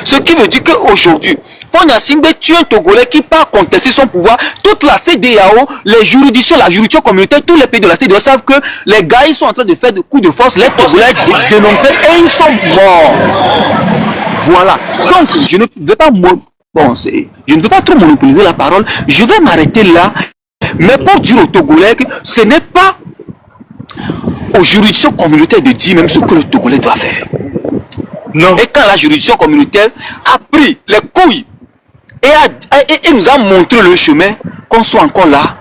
Ce qui veut dire qu'aujourd'hui, Faure Gnassingbé tue un Togolais qui part contester son pouvoir. Toute la CEDEAO, les juridictions, la juridiction communautaire, tous les pays de la CEDEAO savent que les gars, ils sont en train de faire des coups de force, les Togolais dénoncés et ils sont morts. Voilà. Donc, je ne vais pas je ne veux pas trop monopoliser la parole. Je vais m'arrêter là. Mais pour dire aux Togolais que ce n'est pas aux juridictions communautaires de dire même ce que le Togolais doit faire. Non. Et quand la juridiction communautaire a pris les couilles et nous a montré le chemin, qu'on soit encore là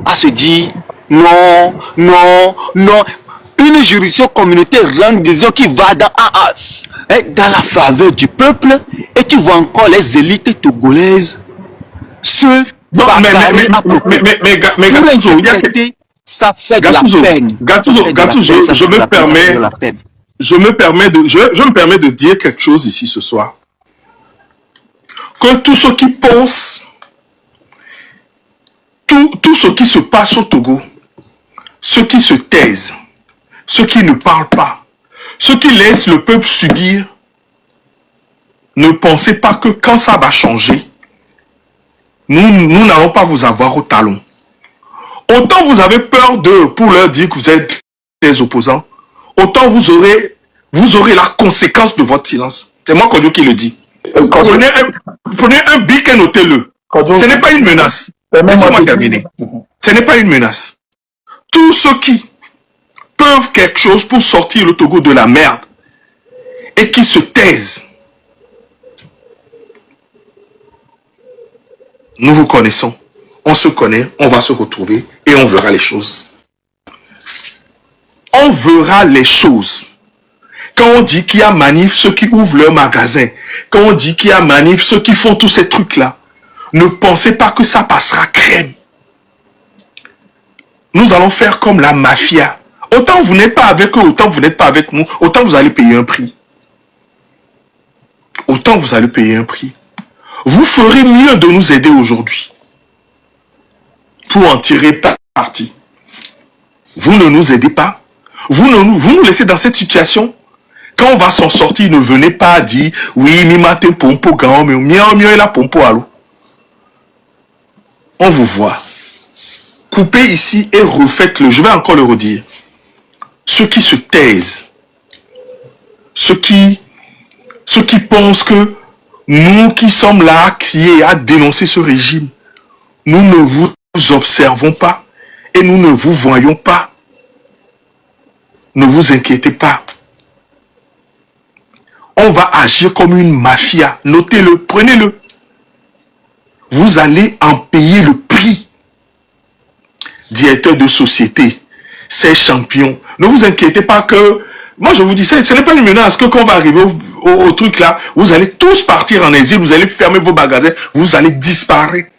à se dire non, non, non. Une juridiction communautaire rend une décision qui va dans la faveur du peuple, et tu vois encore les élites togolaises se bagarrer à propos. Mais ça fait de la peine. Gattuso, je me permets de dire quelque chose ici ce soir. Que tous ceux qui pensent, tout ce qui se passe au Togo, ceux qui se taisent, ceux qui ne parlent pas, ceux qui laissent le peuple subir, ne pensez pas que quand ça va changer, nous n'allons pas vous avoir au talon. Autant vous avez peur d'eux pour leur dire que vous êtes des opposants, autant vous aurez la conséquence de votre silence. C'est moi, Kodio, qui le dit. Prenez un bic et notez-le. Ce n'est pas une menace. Laissez-moi terminer. Ce n'est pas une menace. Tous ceux qui peuvent quelque chose pour sortir le Togo de la merde et qui se taisent, nous vous connaissons. On se connaît, on va se retrouver et on verra les choses. On verra les choses. Quand on dit qu'il y a manif, ceux qui ouvrent leur magasin, quand on dit qu'il y a manif, ceux qui font tous ces trucs-là, ne pensez pas que ça passera crème. Nous allons faire comme la mafia. Autant vous n'êtes pas avec eux, autant vous n'êtes pas avec nous, autant vous allez payer un prix. Autant vous allez payer un prix. Vous ferez mieux de nous aider aujourd'hui pour en tirer parti. Vous ne nous aidez pas. Vous nous laissez dans cette situation. Quand on va s'en sortir, ne venez pas dire oui, mimate pompo gao, mais mieux la pompo à l'eau. On vous voit. Coupez ici et refaites-le. Je vais encore le redire. Ceux qui se taisent, ceux qui pensent que nous qui sommes là à crier, à dénoncer ce régime, nous ne vous observons pas et nous ne vous voyons pas. Ne vous inquiétez pas. On va agir comme une mafia. Notez-le, prenez-le. Vous allez en payer le prix. Directeur de société, ces champions. Ne vous inquiétez pas que... Moi, je vous dis, ce n'est pas une menace que quand on va arriver au truc là, vous allez tous partir en exil, vous allez fermer vos magasins, vous allez disparaître.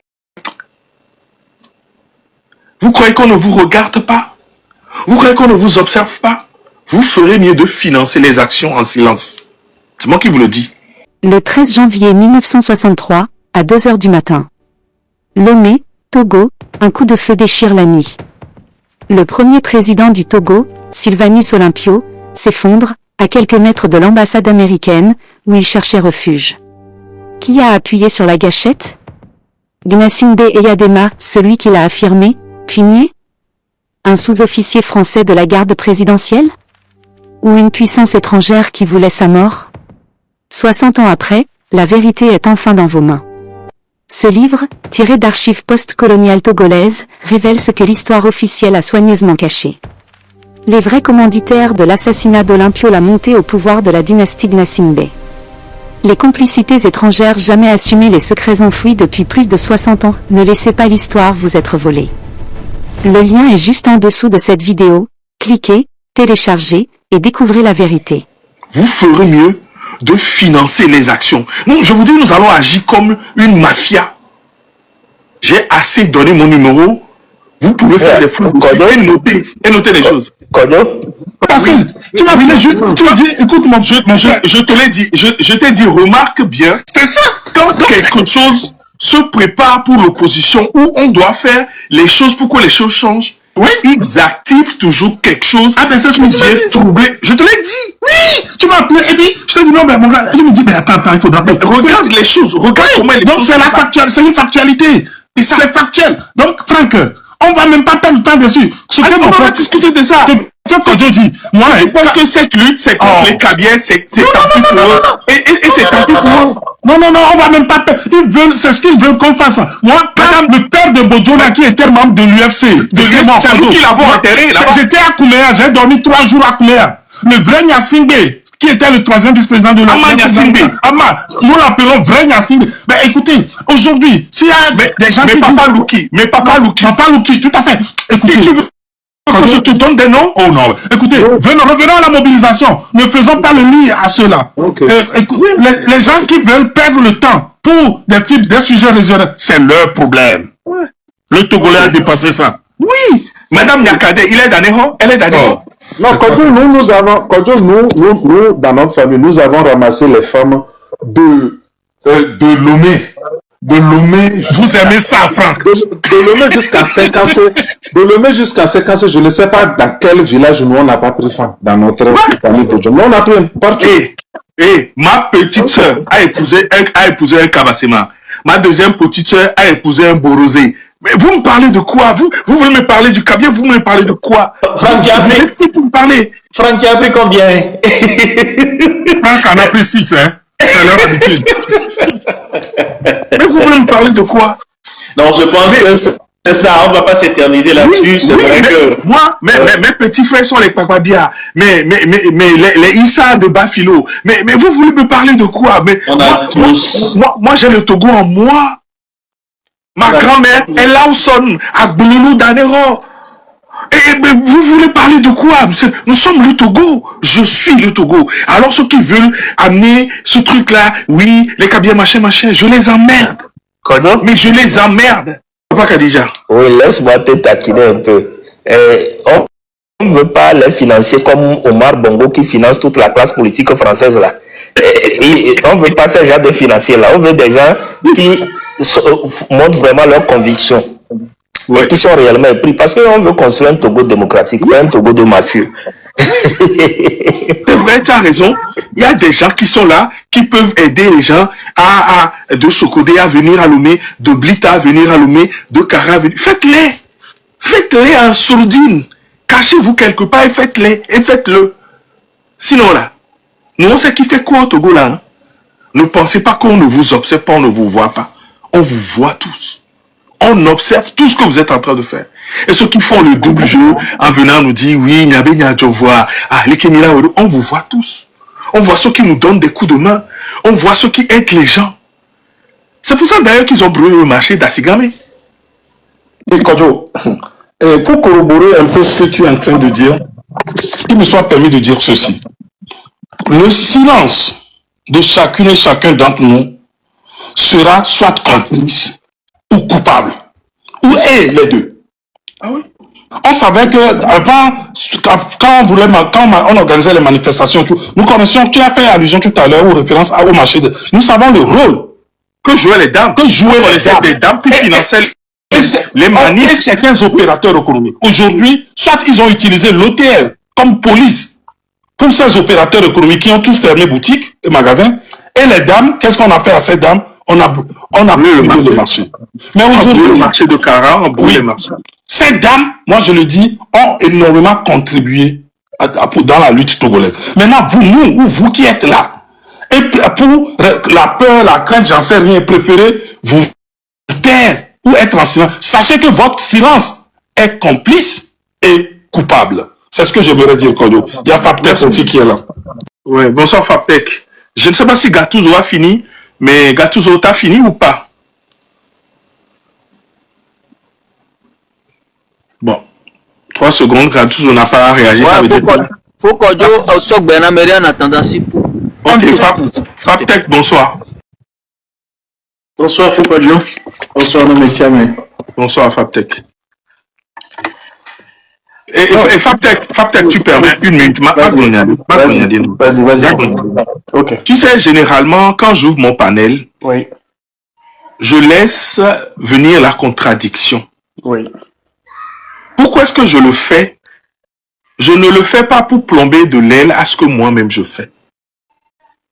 Vous croyez qu'on ne vous regarde pas? Vous croyez qu'on ne vous observe pas? Vous ferez mieux de financer les actions en silence. C'est moi qui vous le dis. Le 13 janvier 1963, à 2 h du matin. Lomé, Togo, un coup de feu déchire la nuit. Le premier président du Togo, Sylvanus Olympio, s'effondre, à quelques mètres de l'ambassade américaine, où il cherchait refuge. Qui a appuyé sur la gâchette? Gnassingbé Eyadema, celui qui l'a affirmé, puis nié? Un sous-officier français de la garde présidentielle? Ou une puissance étrangère qui voulait sa mort? 60 ans après, la vérité est enfin dans vos mains. Ce livre, tiré d'archives post-coloniales togolaises, révèle ce que l'histoire officielle a soigneusement caché. Les vrais commanditaires de l'assassinat d'Olympio, la montée au pouvoir de la dynastie Gnassingbé. Les complicités étrangères jamais assumées, les secrets enfouis depuis plus de 60 ans, ne laissez pas l'histoire vous être volée. Le lien est juste en dessous de cette vidéo, cliquez, téléchargez, et découvrez la vérité. Vous ferez mieux de financer les actions. Non, je vous dis, nous allons agir comme une mafia. J'ai assez donné mon numéro. Vous pouvez faire des flux et noter les choses. Facile. Tu m'as dit juste, tu m'as dit, écoute-moi, je te l'ai dit, je t'ai dit, remarque bien. C'est ça. Quand quelque chose se prépare pour l'opposition, où on doit faire les choses pour que les choses changent, Oui, ils activent toujours quelque chose. Ah ben c'est ce que qui vient troubler. Je te l'ai dit. Oui, tu m'as appelé et puis je te dis non mais mon gars, il me dit mais attends, il faudra pas. Regarde les choses, regarde comment les Donc choses c'est la se passent. factuelle, c'est une factualité. Et c'est factuel. Donc Franck, on va même pas perdre de temps dessus. Ce que On mon va frère discuter de ça. Peut-être que Dieu dit, moi, Je pense que cette lutte, c'est contre les Kabyles, c'est tant pis pour eux. Et c'est tant pis pour eux. non, on va même pas perdre. Ils veulent, c'est ce qu'ils veulent qu'on fasse. Moi, quand le père de Bodjola, qui était membre de l'UFC, C'est nous qui l'avons enterré là-bas. j'étais à Kouméa, j'ai dormi 3 jours à Kouméa. Le vrai Nyasingbe, qui était le 3e vice-président de Ama Nyasingbe. Ama, nous l'appelons vrai Nyasingbe. Mais écoutez, aujourd'hui, s'il y a des gens qui Papa disent... Louki, mais Papa Louki. Papa Louki, tout à fait. Écoutez, Tu veux que je te donne des noms? oh non, écoutez, revenons à la mobilisation. Ne faisons pas le lit à ceux-là. Les gens qui veulent perdre le temps pour des sujets régionaux, c'est leur problème. Le Togolais a dépassé ça. Oui. Madame Nyakade, il est d'Aného, elle est d'Aného. Non, quand nous, dans notre famille, nous avons ramassé les femmes de Lomé. De Lomé. Vous aimez ça, Franck? De Lomé jusqu'à 50. De Lomé jusqu'à 50, je ne sais pas dans quel village nous on n'a pas pris femme dans notre famille de John. On a pris partout. Ma petite soeur a épousé un Kabassema. Ma deuxième petite soeur a épousé un Borosé. Mais vous me parlez de quoi? Vous voulez me parler du Kabyle? Vous me parlez de quoi? Franck, Vous êtes qui pour me parler? Franck, a pris combien? Franck en a pris 6, hein? C'est leur habitude. Mais vous voulez me parler de quoi? Non, je pense que c'est ça, on ne va pas s'éterniser là-dessus. C'est vrai que... Moi, mes petits frères sont les Papadia, mais les Issa de Bafilo. Mais vous voulez me parler de quoi? Mais On a tous... moi j'ai le Togo en moi. Ma grand-mère est là où sonne, à Bouloulou d'Anero. Et mais vous voulez parler de quoi? Nous sommes le Togo. Je suis le Togo. Alors ceux qui veulent amener ce truc-là, oui, les Kabyles, machin, je les emmerde. Comment? Mais je les emmerde. Papa Kadija. Oui, laisse-moi te taquiner un peu. On ne veut pas les financer comme Omar Bongo qui finance toute la classe politique française là. On ne veut pas ce genre de financiers là. On veut des gens qui montrent vraiment leurs convictions. Ouais. Qui sont réellement épris. Parce qu'on veut construire un Togo démocratique, pas un Togo de mafieux. C'est vrai, tu as raison. Il y a des gens qui sont là, qui peuvent aider les gens de Sokodé à venir à Lomé, de Blita à venir à Lomé, de Kara à venir. Faites-les. Faites-les en sourdine. Cachez-vous quelque part et faites-les. Et faites-le. Sinon là, nous on sait qui fait quoi au Togo là. Hein? Ne pensez pas qu'on ne vous observe pas, on ne vous voit pas. On vous voit tous. On observe tout ce que vous êtes en train de faire. Et ceux qui font le double jeu en venant nous dire, oui, on vous voit tous. On voit ceux qui nous donnent des coups de main. On voit ceux qui aident les gens. C'est pour ça d'ailleurs qu'ils ont brûlé le marché d'Assigame. Et Kodjo, pour corroborer un peu ce que tu es en train de dire, qu'il me soit permis de dire ceci. Le silence de chacune et chacun d'entre nous sera soit complice ou coupable, ou est les deux. Ah oui? On savait que avant, quand on organisait les manifestations, nous connaissions, tu as fait allusion tout à l'heure ou référence au marché nous savons le rôle que jouaient les dames. Que jouaient les dames qui finançaient les manifs. Et certains opérateurs économiques. Aujourd'hui, soit ils ont utilisé l'OTL comme police pour ces opérateurs économiques qui ont tous fermé boutiques et magasins. Et les dames, qu'est-ce qu'on a fait à ces dames? On a brûlé le marché. Mais aujourd'hui, le marché de Cara, on a brûlé le marché. Ces dames, moi je le dis, ont énormément contribué dans la lutte togolaise. Maintenant, vous qui êtes là, et pour la peur, la crainte, j'en sais rien, préférez vous taire ou être en silence. Sachez que votre silence est complice et coupable. C'est ce que j'aimerais dire, Kodo. Il y a Faptek aussi qui est là. Oui, bonsoir Faptek. Je ne sais pas si Gattuso a fini, mais Gattuso, t'as fini ou pas? Bon, 3 secondes, Gattuso n'a pas réagi. Ouais, ça veut dire... Faut qu'on soit Benaméré en attendant si pour. Ok, Faptek, bonsoir. Bonsoir Foucault. Bonsoir messieurs. Bonsoir Faptek. Et Faptek, tu permets une minute. Vas-y. Ok. Tu sais, généralement, quand j'ouvre mon panel, oui, je laisse venir la contradiction. Oui. Pourquoi est-ce que je le fais? Je ne le fais pas pour plomber de l'aile à ce que moi-même je fais.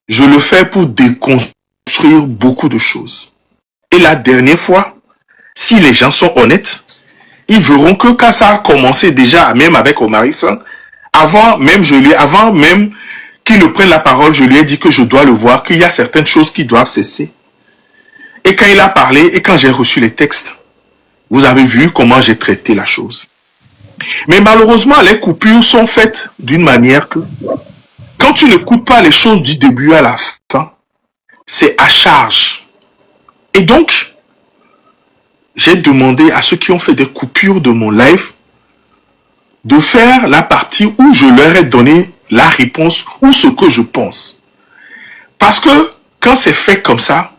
Je le fais pour déconstruire beaucoup de choses. Et la dernière fois, si les gens sont honnêtes, ils verront que quand ça a commencé déjà, même avec Omarisson, avant même qu'il ne prenne la parole, je lui ai dit que je dois le voir, qu'il y a certaines choses qui doivent cesser. Et quand il a parlé, et quand j'ai reçu les textes, vous avez vu comment j'ai traité la chose. Mais malheureusement, les coupures sont faites d'une manière que, quand tu n'écoutes pas les choses du début à la fin, c'est à charge. Et donc, j'ai demandé à ceux qui ont fait des coupures de mon live de faire la partie où je leur ai donné la réponse ou ce que je pense. Parce que quand c'est fait comme ça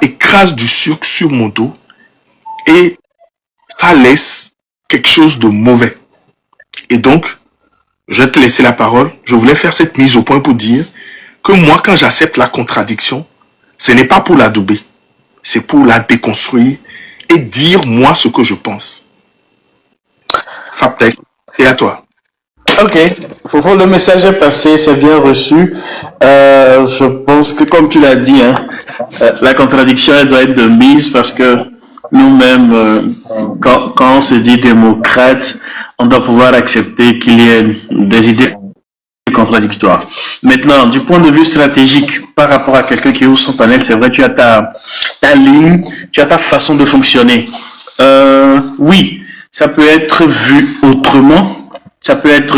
écrase du sucre sur mon dos et ça laisse quelque chose de mauvais. Et donc, je vais te laisser la parole. Je voulais faire cette mise au point pour dire que moi, quand j'accepte la contradiction, ce n'est pas pour l'adouber, c'est pour la déconstruire et dire moi ce que je pense. Fabtech, c'est à toi. Ok, Fofo, le message est passé, c'est bien reçu. Je pense que, comme tu l'as dit, hein, la contradiction elle doit être de mise parce que nous-mêmes, quand on se dit démocrate, on doit pouvoir accepter qu'il y ait des idées contradictoires. Maintenant, du point de vue stratégique, par rapport à quelqu'un qui ouvre son panel, c'est vrai, tu as ta ligne, tu as ta façon de fonctionner. Oui, ça peut être vu autrement. Ça peut être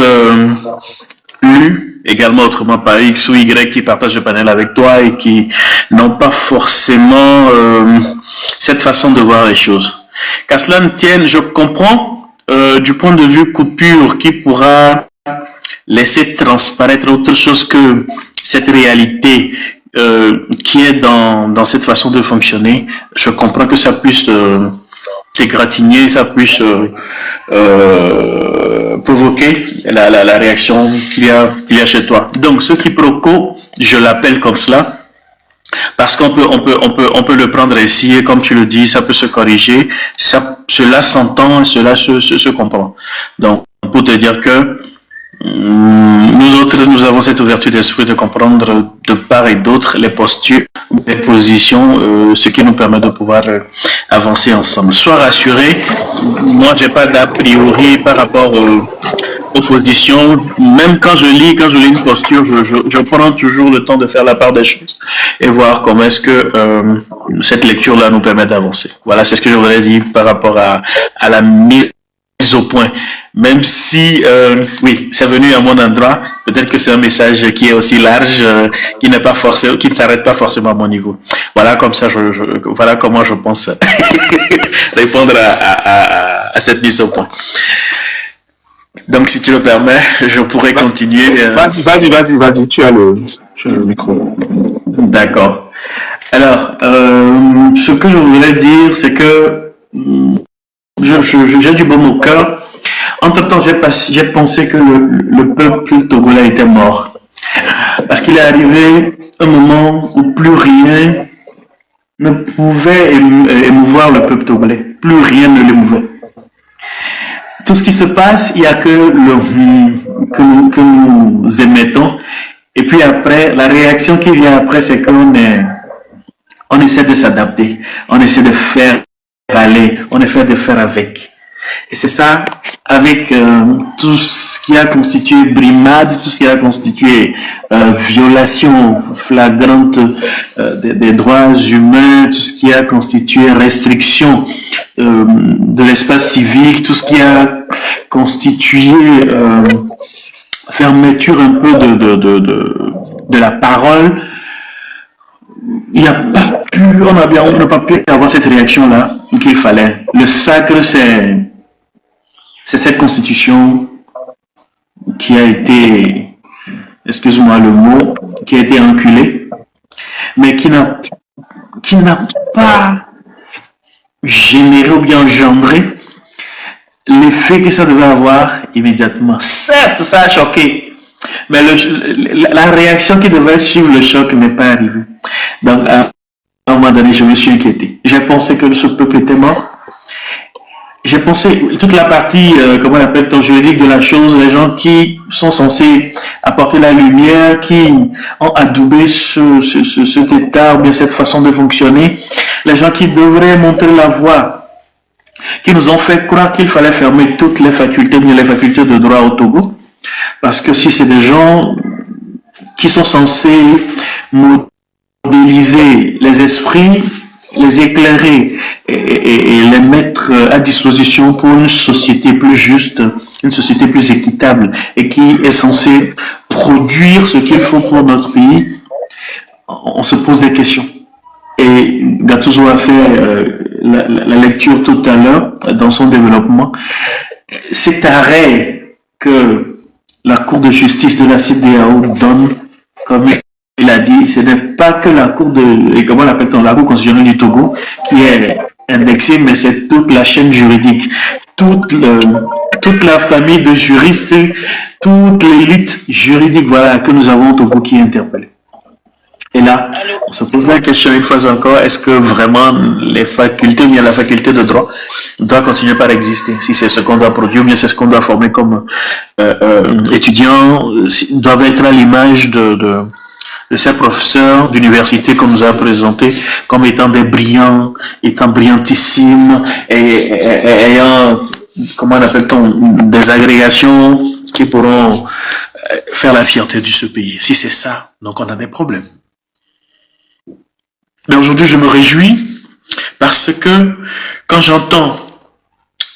lu également autrement par X ou Y qui partagent le panel avec toi et qui n'ont pas forcément cette façon de voir les choses. Qu'à cela ne tienne, je comprends du point de vue coupure qui pourra laisser transparaître autre chose que cette réalité qui est dans cette façon de fonctionner. Je comprends que ça puisse t'égratigner, ça puisse provoquer la réaction qu'il y a chez toi. Donc, ce quiproquo, je l'appelle comme cela, parce qu'on peut le prendre ici, et comme tu le dis, ça peut se corriger, cela s'entend, cela se comprend. Donc, pour te dire que nous autres, nous avons cette ouverture d'esprit de comprendre de part et d'autre les postures, les positions, ce qui nous permet de pouvoir avancer ensemble. Sois rassuré, moi j'ai pas d'a priori par rapport aux positions. Même quand je lis une posture, je prends toujours le temps de faire la part des choses et voir comment est-ce que cette lecture-là nous permet d'avancer. Voilà, c'est ce que je voudrais dire par rapport à la mise au point. Même si, oui, c'est venu à mon endroit, peut-être que c'est un message qui est aussi large, qui n'est pas forcément, qui ne s'arrête pas forcément à mon niveau. Voilà comme ça, voilà comment je pense répondre à cette mise au point. Donc, si tu le permets, je pourrais continuer. Vas-y, tu as le micro. D'accord. Alors, ce que je voulais dire, c'est que j'ai du bon au cœur. Entre-temps, j'ai pensé que le peuple togolais était mort. Parce qu'il est arrivé un moment où plus rien ne pouvait émouvoir le peuple togolais. Plus rien ne l'émouvait. Tout ce qui se passe, il n'y a que que nous émettons. Et puis après, la réaction qui vient après, c'est qu'on essaie de s'adapter. On essaie de faire aller. On essaie de faire avec. Et c'est ça, avec tout ce qui a constitué brimade, tout ce qui a constitué violation flagrante des droits humains, tout ce qui a constitué restriction de l'espace civique, tout ce qui a constitué fermeture un peu de la parole. Il n'y a pas pu, on n'a pas pu avoir cette réaction-là qu'il fallait. Le sacre, c'est cette constitution qui a été, excuse-moi le mot, qui a été enculée, mais qui n'a pas généré ou bien engendré l'effet que ça devait avoir immédiatement. Certes, ça a choqué, mais la réaction qui devait suivre le choc n'est pas arrivée. Donc, à un moment donné, je me suis inquiété. J'ai pensé que ce peuple était mort. j'ai pensé toute la partie, comment on appelle, juridique de la chose, les gens qui sont censés apporter la lumière, qui ont adoubé cet état ou bien cette façon de fonctionner, les gens qui devraient montrer la voie, qui nous ont fait croire qu'il fallait fermer toutes les facultés, bien les facultés de droit au Togo, parce que si c'est des gens qui sont censés modéliser les esprits, les éclairer et les mettre à disposition pour une société plus juste, une société plus équitable et qui est censée produire ce qu'il faut pour notre pays, on se pose des questions. Et Gattuso a fait la lecture tout à l'heure dans son développement. Cet arrêt que la Cour de justice de la CEDEAO donne, comme il a dit, ce n'est pas que la Cour comment l'appelle-t-on, la Cour constitutionnelle du Togo qui est indexée, mais c'est toute la chaîne juridique, toute la famille de juristes, toute l'élite juridique, voilà, que nous avons au Togo qui est interpellée. Et là, on se pose la question une fois encore, est-ce que vraiment les facultés, ou bien la faculté de droit doit continuer par exister? Si c'est ce qu'on doit produire, ou bien c'est ce qu'on doit former comme étudiants, doivent être à l'image de ces professeurs d'université qu'on nous a présentés comme étant des brillants, étant brillantissimes, et ayant, comment appelle-t-on, des agrégations qui pourront faire la fierté de ce pays. Si c'est ça, donc on a des problèmes. Mais aujourd'hui, je me réjouis parce que quand j'entends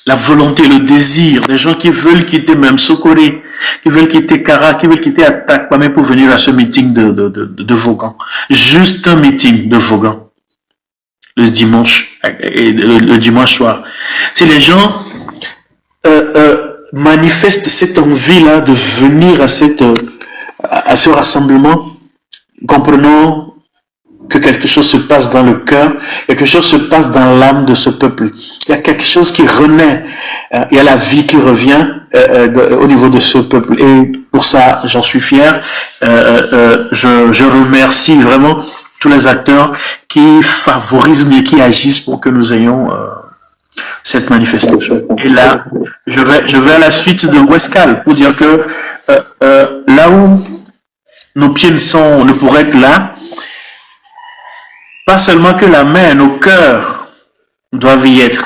la volonté, le désir des gens qui veulent quitter même Sokoré, qui veulent quitter Kara, qui veulent quitter Atakpamé pour venir à ce meeting de Vaughan. Juste un meeting de Vaughan. Le dimanche, le dimanche soir. Si les gens manifestent cette envie-là de venir à ce rassemblement, comprenons que quelque chose se passe dans le cœur, quelque chose se passe dans l'âme de ce peuple. Il y a quelque chose qui renaît, il y a la vie qui revient au niveau de ce peuple. Et pour ça, j'en suis fier. Je remercie vraiment tous les acteurs qui favorisent et qui agissent pour que nous ayons cette manifestation. Et là, je vais à la suite de Westcal pour dire que là où nos pieds ne pourraient être là, pas seulement que la main, nos cœurs doivent y être,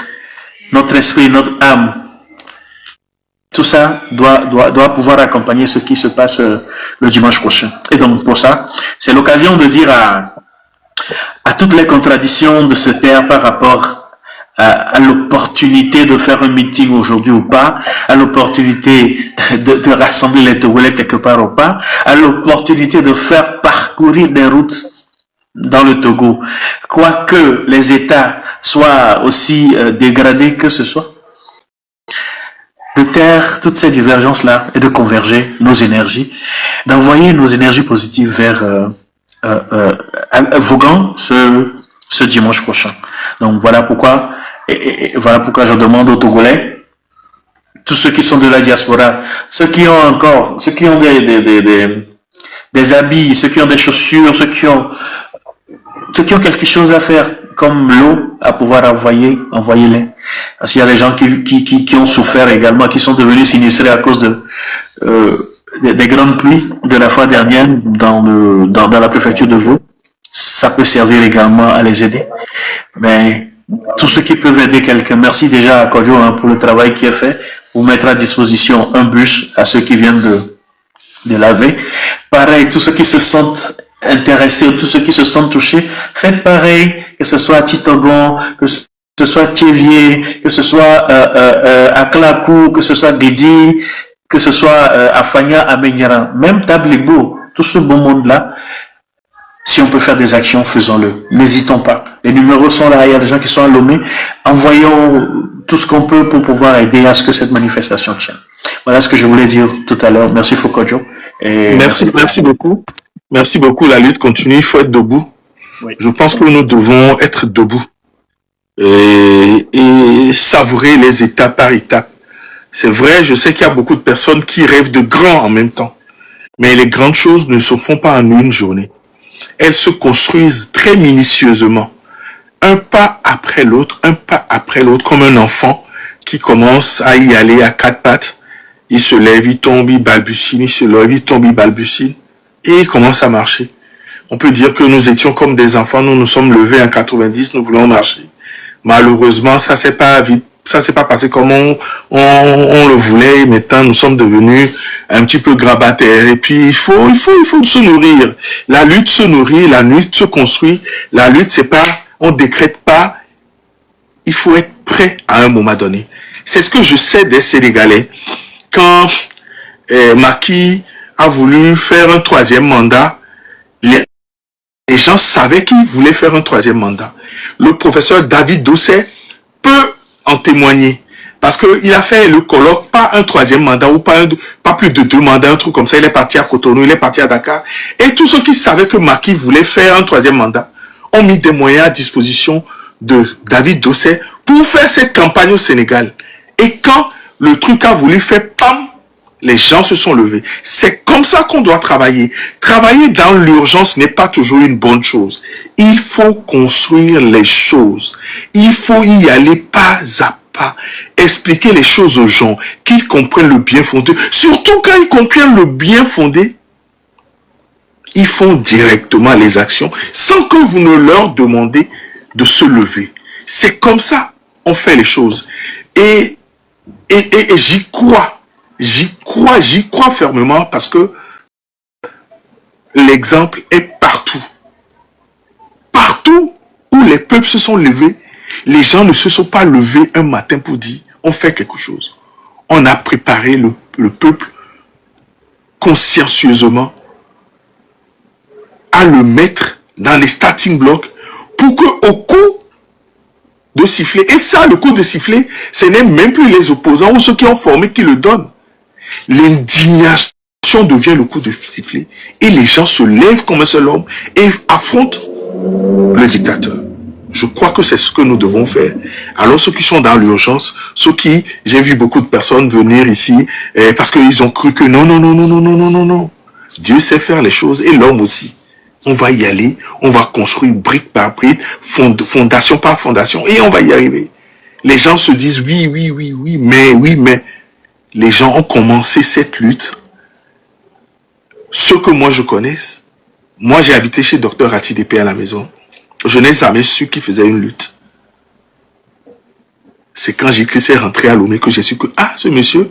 notre esprit, notre âme. Tout ça doit pouvoir accompagner ce qui se passe le dimanche prochain. Et donc pour ça, c'est l'occasion de dire à toutes les contradictions de se taire par rapport à l'opportunité de faire un meeting aujourd'hui ou pas, à l'opportunité de rassembler les Togolais quelque part ou pas, à l'opportunité de faire parcourir des routes dans le Togo, quoique les États soient aussi dégradés que ce soit, de taire toutes ces divergences-là et de converger nos énergies, d'envoyer nos énergies positives vers Vaughan ce dimanche prochain. Donc voilà pourquoi, et voilà pourquoi je demande aux Togolais, tous ceux qui sont de la diaspora, ceux qui ont des habits, ceux qui ont des chaussures, ceux qui ont quelque chose à faire, comme l'eau, à pouvoir envoyez-les. Parce qu'il y a des gens qui ont souffert également, qui sont devenus sinistrés à cause des grandes pluies de la fois dernière dans la préfecture de Vaud. Ça peut servir également à les aider. Mais tous ceux qui peuvent aider quelqu'un, merci déjà à Kodjo pour le travail qui est fait, pour mettre à disposition un bus à ceux qui viennent de laver. Pareil, tous ceux qui se sentent intéressés, tous ceux qui se sentent touchés, faites pareil, que ce soit à Titogon, que ce soit Thévier, que ce soit à Klakou, que ce soit Bidi, que ce soit à Fania, à Menyara, même Tablibo, tout ce beau monde-là, si on peut faire des actions, faisons-le. N'hésitons pas. Les numéros sont là, il y a des gens qui sont à Lomé. Envoyons tout ce qu'on peut pour pouvoir aider à ce que cette manifestation tienne. Voilà ce que je voulais dire tout à l'heure. Merci Fokodjo. Merci beaucoup. Merci beaucoup. La lutte continue. Il faut être debout. Oui. Je pense que nous devons être debout et savourer les étapes par étapes. C'est vrai, je sais qu'il y a beaucoup de personnes qui rêvent de grand en même temps. Mais les grandes choses ne se font pas en une journée. Elles se construisent très minutieusement. Un pas après l'autre, comme un enfant qui commence à y aller à quatre pattes. Il se lève, il tombe, il balbutie, il se lève, il tombe, il balbutie. Et il commence à marcher. On peut dire que nous étions comme des enfants, nous nous sommes levés en 90, nous voulons marcher. Malheureusement, ça s'est pas passé comme on le voulait. Maintenant, nous sommes devenus un petit peu grabataires. Et puis, il faut se nourrir. La lutte se nourrit, la lutte se construit. La lutte, c'est pas, on décrète pas. Il faut être prêt à un moment donné. C'est ce que je sais des Sénégalais. Quand Macky a voulu faire un troisième mandat, les gens savaient qu'il voulait faire un troisième mandat. Le professeur David Dosset peut en témoigner. Parce qu'il a fait le colloque, pas un troisième mandat ou pas plus de 2 mandats, un truc comme ça. Il est parti à Cotonou, il est parti à Dakar. Et tous ceux qui savaient que Macky voulait faire un troisième mandat ont mis des moyens à disposition de David Dosset pour faire cette campagne au Sénégal. Et quand le truc a voulu faire pam, les gens se sont levés. C'est comme ça qu'on doit travailler. Travailler dans l'urgence n'est pas toujours une bonne chose. Il faut construire les choses. Il faut y aller pas à pas. Expliquer les choses aux gens, qu'ils comprennent le bien fondé. Surtout quand ils comprennent le bien fondé, ils font directement les actions sans que vous ne leur demandez de se lever. C'est comme ça on fait les choses. Et j'y crois. J'y crois fermement parce que l'exemple est partout. Partout où les peuples se sont levés, les gens ne se sont pas levés un matin pour dire on fait quelque chose. On a préparé le peuple consciencieusement à le mettre dans les starting blocks pour qu'au coup de siffler, et ça, le coup de siffler, ce n'est même plus les opposants ou ceux qui ont formé qui le donnent. L'indignation devient le coup de sifflet et les gens se lèvent comme un seul homme et affrontent le dictateur. Je crois que c'est ce que nous devons faire. Alors ceux qui sont dans l'urgence, j'ai vu beaucoup de personnes venir ici parce qu'ils ont cru que non. Dieu sait faire les choses et l'homme aussi. On va y aller, on va construire brique par brique, fondation par fondation et on va y arriver. Les gens se disent oui, mais les gens ont commencé cette lutte. Ceux que moi je connaisse, moi j'ai habité chez Dr Ratidépé à la maison. Je n'ai jamais su qu'il faisait une lutte. C'est quand J.K. est rentré à Lomé que j'ai su que, ce monsieur,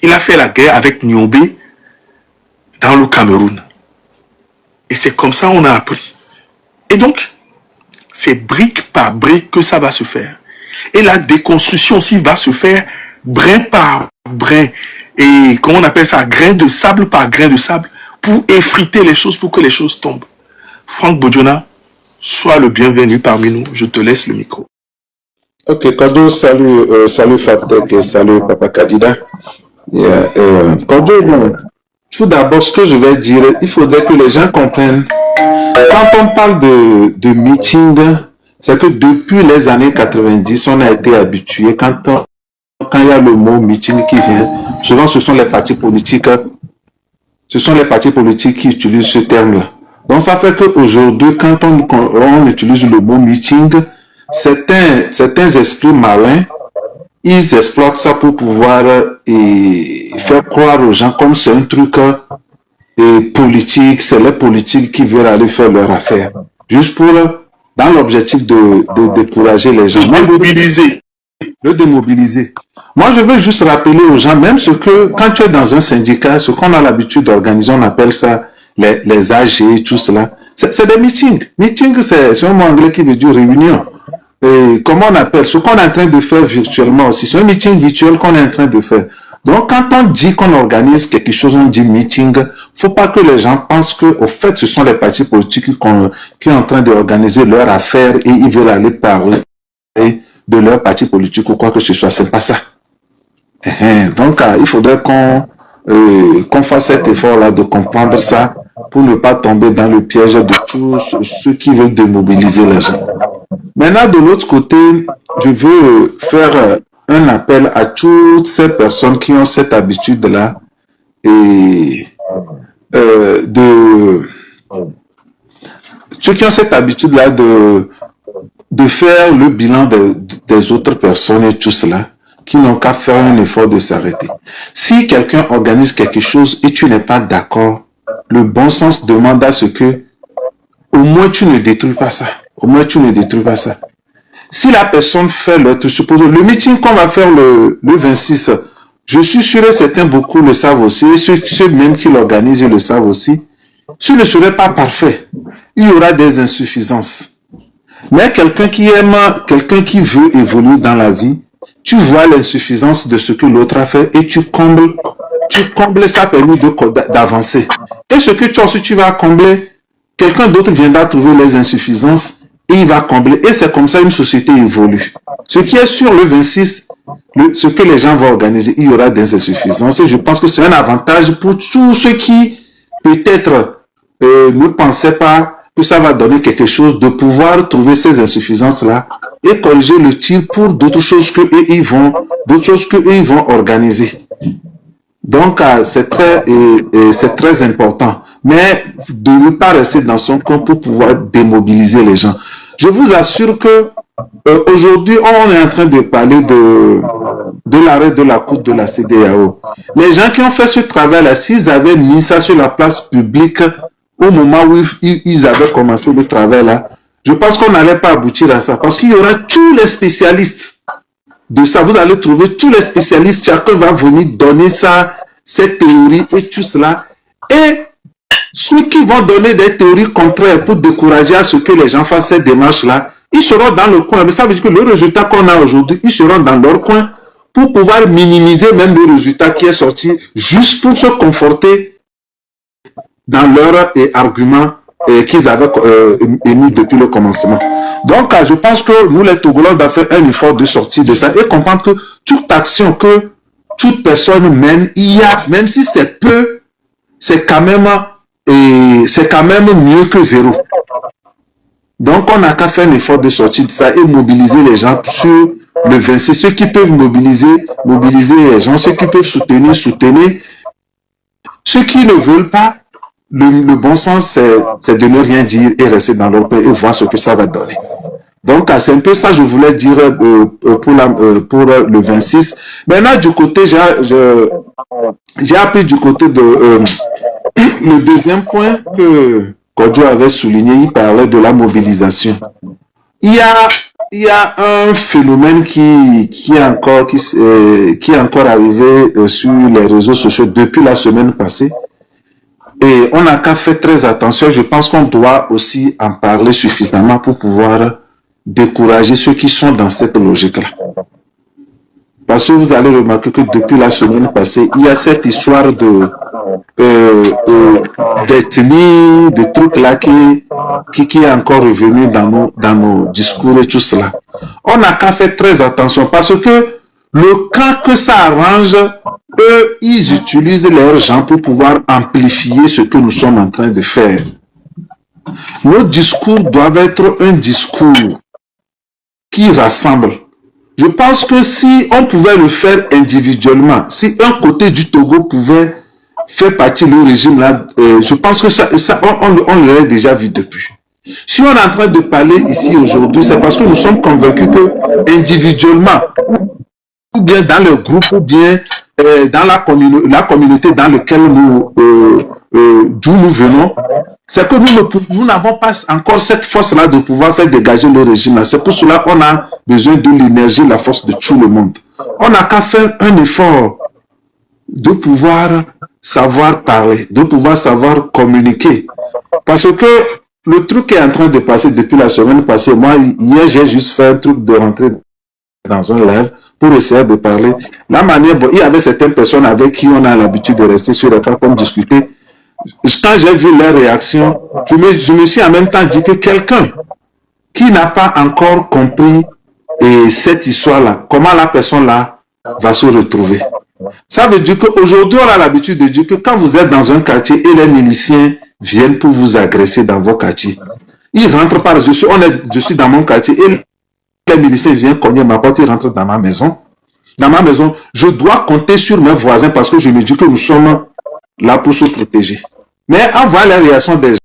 il a fait la guerre avec Niobé dans le Cameroun. Et c'est comme ça qu'on a appris. Et donc, c'est brique par brique que ça va se faire. Et la déconstruction aussi va se faire brin par brin. Et comment on appelle ça? Grain de sable par grain de sable pour effriter les choses, pour que les choses tombent. Franck Bodiona, sois le bienvenu parmi nous. Je te laisse le micro. Ok, Kado, salut Fatek et salut Papa Kadida. Kado, bon, tout d'abord, ce que je vais dire, il faudrait que les gens comprennent. Quand on parle de meeting, c'est que depuis les années 90, on a été habitué, quand il y a le mot meeting qui vient, souvent ce sont les partis politiques. Ce sont les partis politiques qui utilisent ce terme-là. Donc ça fait qu'aujourd'hui, quand on utilise le mot meeting, certains esprits malins, ils exploitent ça pour pouvoir faire croire aux gens comme c'est un truc politique, c'est les politiques qui veulent aller faire leur affaire. Juste dans l'objectif de décourager les gens. Le démobiliser. Moi, je veux juste rappeler aux gens, même quand tu es dans un syndicat, ce qu'on a l'habitude d'organiser, on appelle ça les AG, tout cela. C'est des meetings. Meeting, c'est un mot anglais qui veut dire réunion. Et comment on appelle ce qu'on est en train de faire virtuellement aussi. C'est un meeting virtuel qu'on est en train de faire. Donc, quand on dit qu'on organise quelque chose, on dit meeting, faut pas que les gens pensent que, au fait, ce sont les partis politiques qui sont en train d'organiser leur affaire et ils veulent aller parler de leur parti politique ou quoi que ce soit. C'est pas ça. Donc, il faudrait qu'on fasse cet effort-là de comprendre ça pour ne pas tomber dans le piège de tous ceux qui veulent démobiliser les gens. Maintenant, de l'autre côté, je veux faire un appel à toutes ces personnes qui ont cette habitude-là et ceux qui ont cette habitude-là de faire le bilan des autres personnes et tout cela, qui n'ont qu'à faire un effort de s'arrêter. Si quelqu'un organise quelque chose et tu n'es pas d'accord, le bon sens demande à ce que au moins tu ne détruis pas ça. Au moins tu ne détruis pas ça. Si la personne fait supposons le meeting qu'on va faire le 26, je suis sûr et certain beaucoup le savent aussi, et ceux même qui l'organisent le savent aussi, ce ne serait pas parfait. Il y aura des insuffisances. Mais quelqu'un qui aime, quelqu'un qui veut évoluer dans la vie, tu vois l'insuffisance de ce que l'autre a fait et tu combles, ça permet d'avancer. Et ce que toi aussi tu vas combler, quelqu'un d'autre viendra trouver les insuffisances et il va combler. Et c'est comme ça une société évolue. Ce qui est sur le 26, ce que les gens vont organiser, il y aura des insuffisances. Et je pense que c'est un avantage pour tous ceux qui, peut-être, ne pensaient pas que ça va donner quelque chose, de pouvoir trouver ces insuffisances-là et corriger le tir pour d'autres choses que eux, ils vont organiser. Donc, c'est très important. Mais de ne pas rester dans son coin pour pouvoir démobiliser les gens. Je vous assure que aujourd'hui, on est en train de parler de l'arrêt de la Cour de la CEDEAO. Les gens qui ont fait ce travail-là, s'ils avaient mis ça sur la place publique au moment où ils avaient commencé le travail-là, je pense qu'on n'allait pas aboutir à ça. Parce qu'il y aura tous les spécialistes de ça. Vous allez trouver tous les spécialistes. Chacun va venir donner ça, cette théorie et tout cela. Et ceux qui vont donner des théories contraires pour décourager à ce que les gens fassent cette démarche-là, ils seront dans le coin. Mais ça veut dire que le résultat qu'on a aujourd'hui, ils seront dans leur coin pour pouvoir minimiser même le résultat qui est sorti, juste pour se conforter dans leurs arguments qu'ils avaient émis depuis le commencement. Donc, je pense que nous, les Togolais, on doit faire un effort de sortir de ça et comprendre que toute action que toute personne mène, il y a, même si c'est peu, c'est quand même mieux que zéro. Donc, on n'a qu'à faire un effort de sortir de ça et mobiliser les gens sur le 26. Ceux qui peuvent mobiliser les gens. Ceux qui peuvent soutenir. Ceux qui ne veulent pas, le bon sens, c'est de ne rien dire et rester dans leur paix et voir ce que ça va donner. Donc, c'est un peu ça que je voulais dire pour le 26. Maintenant, du côté, j'ai appris du côté de... le deuxième point que Kodjo avait souligné, il parlait de la mobilisation. Il y a un phénomène qui est encore arrivé sur les réseaux sociaux depuis la semaine passée. Et on n'a qu'à faire très attention. Je pense qu'on doit aussi en parler suffisamment pour pouvoir décourager ceux qui sont dans cette logique-là. Parce que vous allez remarquer que depuis la semaine passée, il y a cette histoire d'ethnie, de trucs là qui est encore revenu dans nos discours et tout cela. On n'a qu'à faire très attention parce que le cas que ça arrange, eux, ils utilisent leurs gens pour pouvoir amplifier ce que nous sommes en train de faire. Nos discours doivent être un discours qui rassemble. Je pense que si on pouvait le faire individuellement, si un côté du Togo pouvait faire partie du régime là, je pense que ça on l'aurait déjà vu depuis. Si on est en train de parler ici aujourd'hui, c'est parce que nous sommes convaincus que individuellement, ou bien dans le groupe, ou bien dans la communauté dans laquelle d'où nous venons, c'est que nous n'avons pas encore cette force-là de pouvoir faire dégager le régime. C'est pour cela qu'on a besoin de l'énergie, la force de tout le monde. On n'a qu'à faire un effort de pouvoir savoir parler, de pouvoir savoir communiquer. Parce que le truc qui est en train de passer depuis la semaine passée, moi, hier, j'ai juste fait un truc de rentrer dans un live pour essayer de parler. La manière, bon, il y avait certaines personnes avec qui on a l'habitude de rester sur les plateformes discuter. Quand j'ai vu leurs réactions, je me suis en même temps dit que quelqu'un qui n'a pas encore compris cette histoire-là, comment la personne-là va se retrouver. Ça veut dire qu'aujourd'hui, on a l'habitude de dire que quand vous êtes dans un quartier et les miliciens viennent pour vous agresser dans vos quartiers, ils rentrent par... Je suis dans mon quartier et les miliciens viennent cogner ma porte, ils rentrent dans ma maison. Dans ma maison, je dois compter sur mes voisins parce que je me dis que nous sommes là pour se protéger. Mais en voyant la réaction des gens,